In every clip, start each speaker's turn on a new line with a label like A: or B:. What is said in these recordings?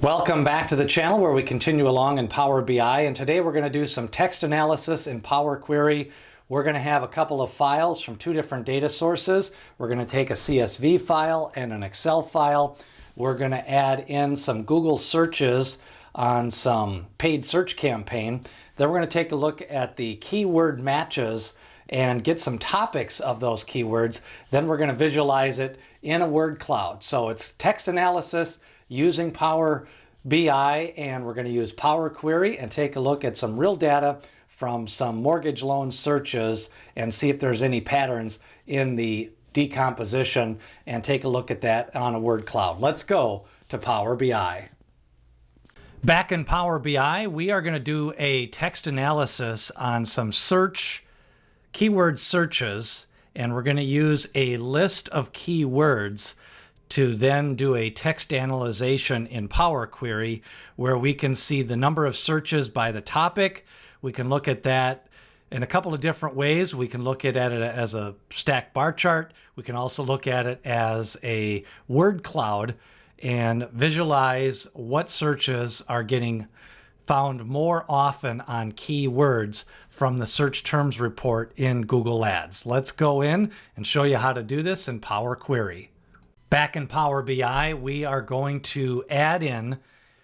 A: Welcome back to the channel where we continue along in Power BI, and today we're going to do some text analysis in Power Query. We're going to have a couple of files from two different data sources. We're going to take a CSV file and an Excel file. We're going to add in some Google searches on some paid search campaign. Then we're going to take a look at the keyword matches and get some topics of those keywords. Then we're going to visualize it in a word cloud. So it's text analysis using Power BI, and we're going to use Power Query and take a look at some real data from some mortgage loan searches and see if there's any patterns in the decomposition and take a look at that on a word cloud. Let's go to Power BI. Back in Power BI, we are going to do a text analysis on some keyword searches, and we're going to use a list of keywords to then do a text analyzation in Power Query where we can see the number of searches by the topic. We can look at that in a couple of different ways. We can look at it as a stacked bar chart. We can also look at it as a word cloud and visualize what searches are getting found more often on keywords from the search terms report in Google Ads. Let's go in and show you how to do this in Power Query. Back in Power BI, we are going to add in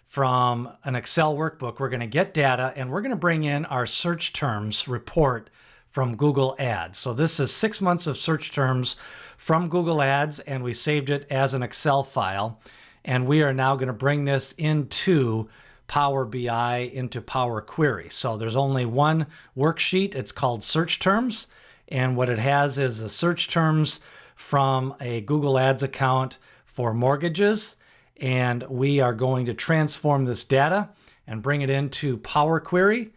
A: from an Excel workbook. We're going to get data and we're going to bring in our search terms report from Google Ads. So this is 6 months of search terms from Google Ads, and we saved it as an Excel file. And we are now going to bring this into Power BI, into Power Query. So there's only one worksheet. It's called search terms. And what it has is the search terms from a Google Ads account for mortgages. And we are going to transform this data and bring it into Power Query.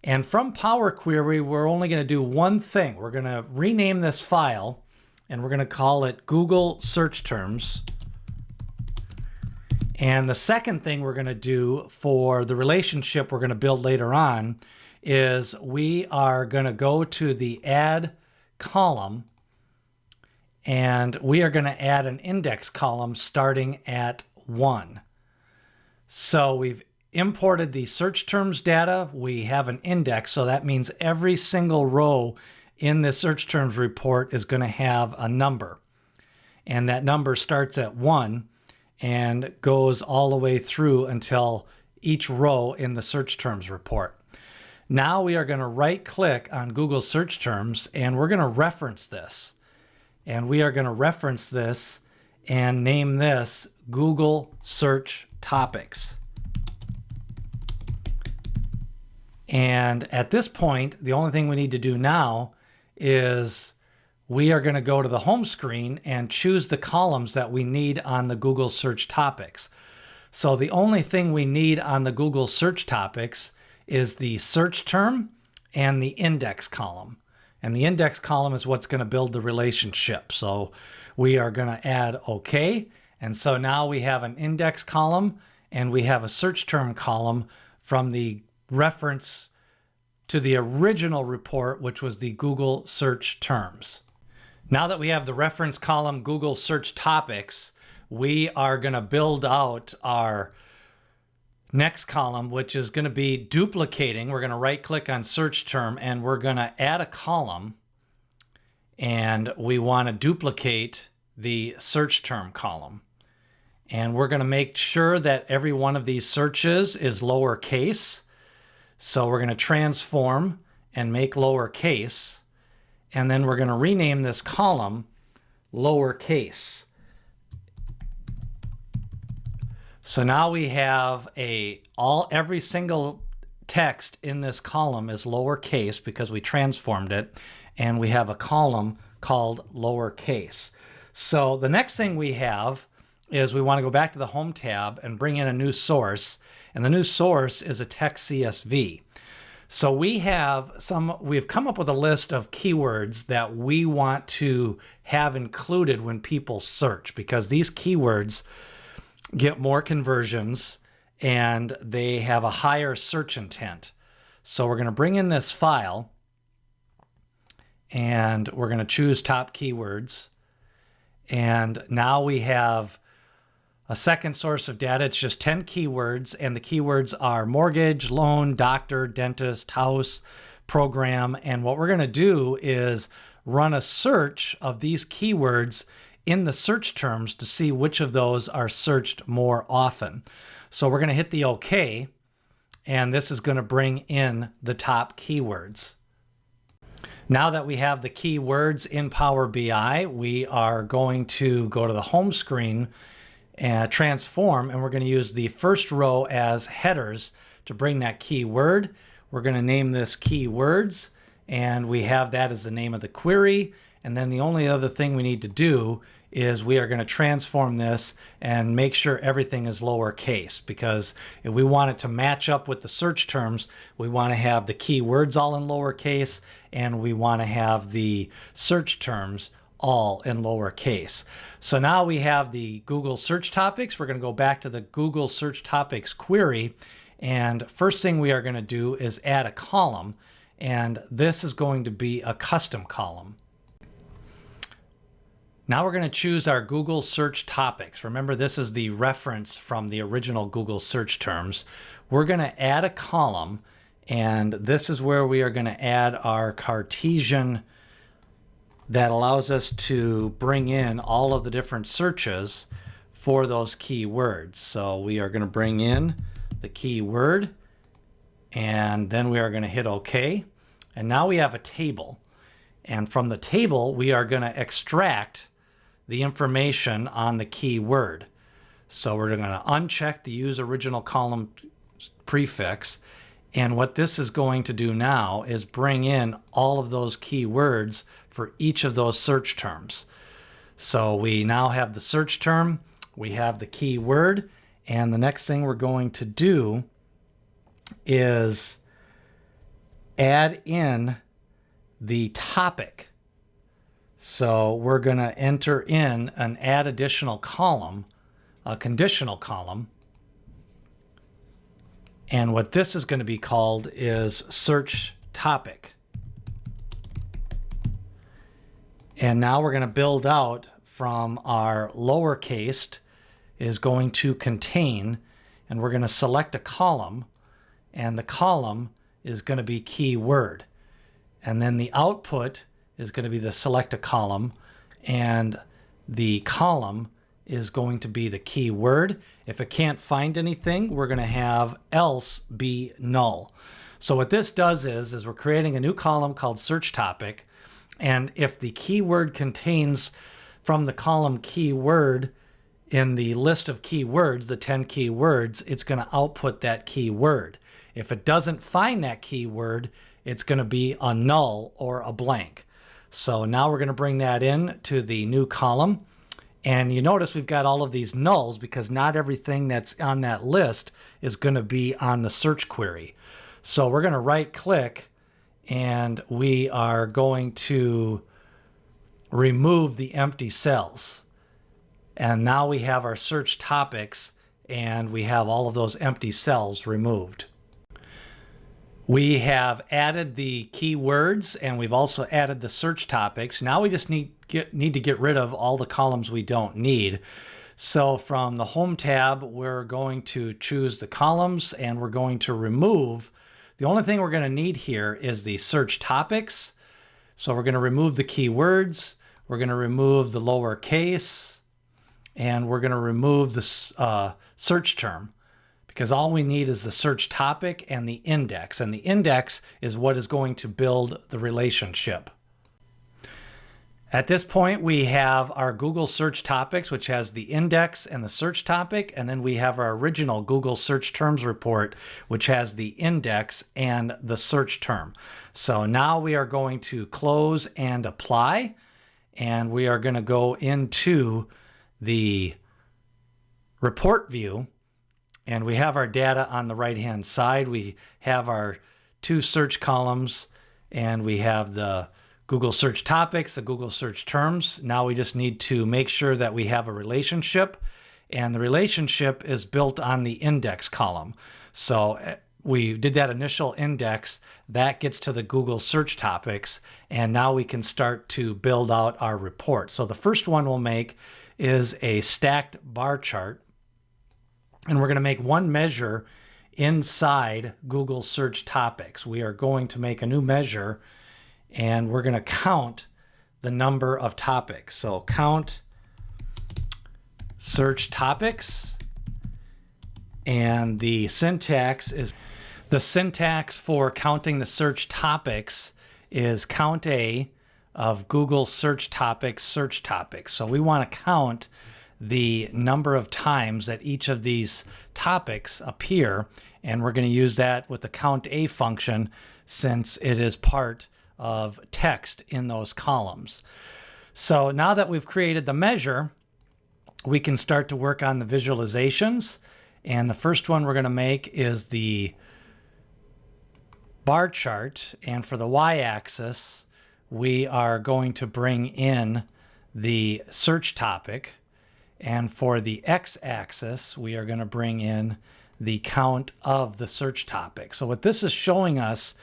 A: And from Power Query, we're only going to do one thing. We're going to rename this file and we're going to call it Google Search Terms. And the second thing we're going to do for the relationship we're going to build later on is we are going to go to the add column and we are going to add an index column starting at 1. So we've imported the search terms data. We have an index, so that means every single row in the search terms report is going to have a number. And that number starts at 1 and goes all the way through until each row in the search terms report. Now we are going to right click on Google search terms and we're going to reference this. And we are going to reference this and name this Google Search Topics. And at this point, the only thing we need to do now is we are going to go to the home screen and choose the columns that we need on the Google Search Topics. So the only thing we need on the Google Search Topics is the search term and the index column. And the index column is what's going to build the relationship. So we are going to add OK. And so now we have an index column and we have a search term column from the reference to the original report, which was the Google search terms. Now that we have the reference column Google search topics, we are going to build out our next column, which is going to be duplicating. We're going to right click on search term and we're going to add a column, and we want to duplicate the search term column. And we're going to make sure that every one of these searches is lowercase. So we're going to transform and make lowercase, and then we're going to rename this column lowercase. So now we have every single text in this column is lowercase because we transformed it, and we have a column called lowercase. So the next thing we have is we want to go back to the Home tab and bring in a new source, and the new source is a text CSV. So we've come up with a list of keywords that we want to have included when people search, because these keywords get more conversions and they have a higher search intent. So we're going to bring in this file and we're going to choose top keywords. And now we have A second source of data, it's just 10 keywords, and the keywords are mortgage, loan, doctor, dentist, house, program. And what we're going to do is run a search of these keywords in the search terms to see which of those are searched more often. So we're going to hit the OK, and this is going to bring in the top keywords. Now that we have the keywords in Power BI, we are going to go to the home screen and transform, and we're going to use the first row as headers to bring that keyword. We're going to name this keywords, and we have that as the name of the query. And then the only other thing we need to do is we are going to transform this and make sure everything is lowercase, because if we want it to match up with the search terms, we want to have the keywords all in lowercase, and we want to have the search terms all in lowercase. So now we have the Google search topics. We're going to go back to the Google search topics query. And first thing we are going to do is add a column. And this is going to be a custom column. Now we're going to choose our Google search topics. Remember, this is the reference from the original Google search terms. We're going to add a column. And this is where we are going to add our Cartesian that allows us to bring in all of the different searches for those keywords. So we are going to bring in the keyword, and then we are going to hit OK. And now we have a table. And from the table, we are going to extract the information on the keyword. So we're going to uncheck the use original column prefix. And what this is going to do now is bring in all of those keywords for each of those search terms. So we now have the search term, we have the keyword, and the next thing we're going to do is add in the topic. So we're going to enter in an add additional column, a conditional column. And what this is going to be called is search topic. And now we're going to build out from our lowercase is going to contain, and we're going to select a column, and the column is going to be keyword. And then the output is going to be the select a column, and the column is going to be the keyword. If it can't find anything, we're going to have else be null. So what this does is we're creating a new column called search topic. And if the keyword contains from the column keyword in the list of keywords, the 10 keywords, it's going to output that keyword. If it doesn't find that keyword, it's going to be a null or a blank. So now we're going to bring that in to the new column. And you notice we've got all of these nulls because not everything that's on that list is going to be on the search query. So we're going to right click, and we are going to remove the empty cells. And now we have our search topics, and we have all of those empty cells removed. We have added the keywords, and we've also added the search topics. Now we just need to get rid of all the columns we don't need. So from the Home tab, we're going to choose the columns, and we're going to remove. The only thing we're going to need here is the search topics. So we're going to remove the keywords. We're going to remove the lowercase, and we're going to remove the search term, because all we need is the search topic and the index. And the index is what is going to build the relationship. At this point, we have our Google search topics, which has the index and the search topic. And then we have our original Google search terms report, which has the index and the search term. So now we are going to close and apply. And we are going to go into the report view. And we have our data on the right-hand side. We have our two search columns, and we have the Google search topics, the Google search terms. Now we just need to make sure that we have a relationship, and the relationship is built on the index column. So we did that initial index, that gets to the Google search topics, and now we can start to build out our report. So the first one we'll make is a stacked bar chart. And we're going to make one measure inside Google search topics. We are going to make a new measure and we're going to count the number of topics. So count search topics, and the syntax for counting the search topics is count A of Google search topics, search topics. So we want to count the number of times that each of these topics appear, and we're going to use that with the count A function since it is part of text in those columns. So now that we've created the measure, we can start to work on the visualizations. And the first one we're going to make is the bar chart. And for the y-axis, we are going to bring in the search topic. And for the x-axis, we are going to bring in the count of the search topic. So what this is showing us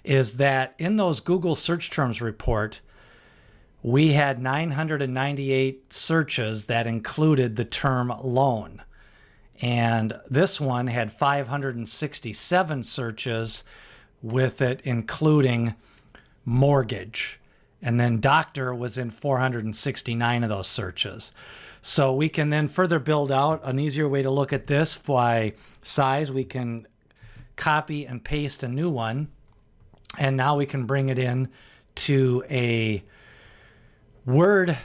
A: is that in those Google search terms report, we had 998 searches that included the term loan. And this one had 567 searches with it including mortgage. And then doctor was in 469 of those searches. So we can then further build out an easier way to look at this by size. We can copy and paste a new one. And now we can bring it in to a word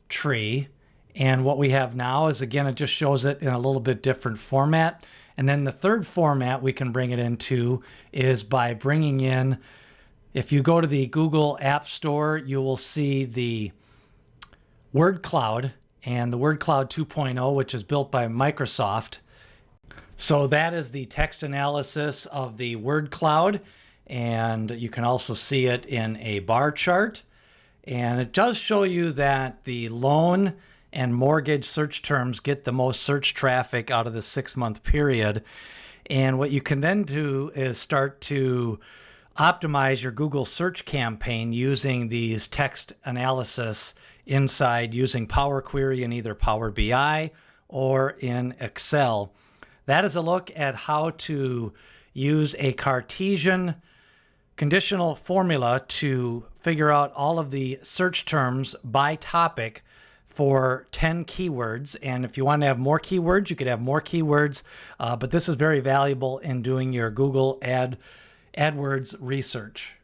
A: tree. And what we have now is, again, it just shows it in a little bit different format. And then the third format we can bring it into is by bringing in, if you go to the Google App Store, you will see the Word Cloud and the Word Cloud 2.0, which is built by Microsoft. So that is the text analysis of the Word Cloud. And you can also see it in a bar chart. And it does show you that the loan and mortgage search terms get the most search traffic out of the 6-month period. And what you can then do is start to optimize your Google search campaign using these text analysis inside using Power Query in either Power BI or in Excel. That is a look at how to use a Cartesian conditional formula to figure out all of the search terms by topic for 10 keywords. And if you want to have more keywords, you could have more keywords. But this is very valuable in doing your Google AdWords research.